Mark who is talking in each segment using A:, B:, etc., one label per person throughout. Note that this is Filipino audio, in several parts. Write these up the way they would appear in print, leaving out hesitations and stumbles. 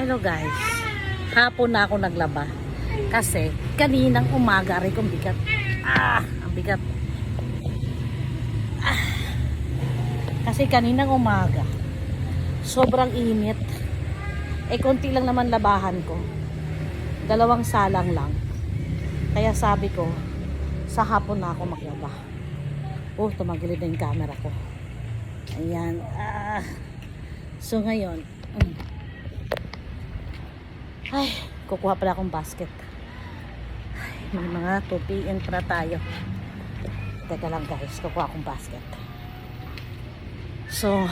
A: Hello guys, hapon na ako naglaba kasi kaninang umaga rin kong bigat. Ang bigat. Kasi kaninang umaga sobrang init. Konti lang naman labahan ko, 2 salang lang. Kaya sabi ko sa hapon na ako maglaba. Tumagilid na yung camera ko. Ayan. So ngayon kukuha pala akong basket. May mga 2 PM pa na tayo. Teka lang guys, kukuha akong basket. So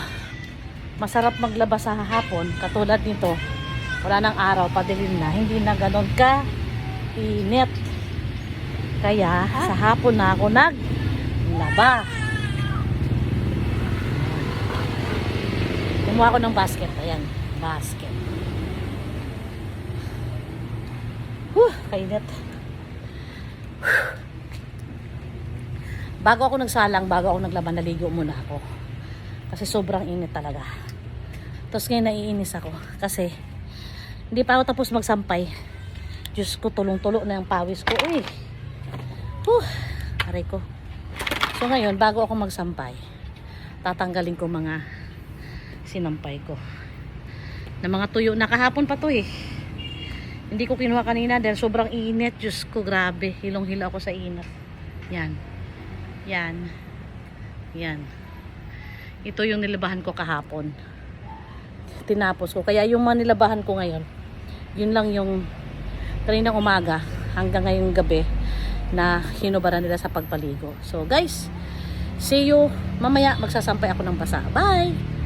A: masarap maglaba sa hapon. Katulad nito, wala nang araw, padilim na, hindi na ganon ka init. Kaya sa hapon na ako naglaba. Kumuha ko ng basket. Ayan, basket. Kainit. Bago ako nagsalang, bago ako naglaba, naligo muna ako. Kasi sobrang init talaga. Tapos ngayon naiinis ako. Kasi hindi pa ako tapos magsampay. Diyos ko, tulong-tulo na yung pawis ko. Aray ko. So ngayon, bago ako magsampay, tatanggalin ko mga sinampay ko. Na mga tuyo. Nakahapon pa to eh. Hindi ko kinuha kanina dahil sobrang init. Diyos ko, grabe. Hilong-hilo ako sa init. Yan. Yan. Yan. Ito yung nilabahan ko kahapon. Tinapos ko. Kaya yung mga nilabahan ko ngayon, yun lang yung kaninang umaga hanggang ngayong gabi na hinubaran nila sa pagpaligo. So guys, see you mamaya. Magsasampay ako ng basa. Bye!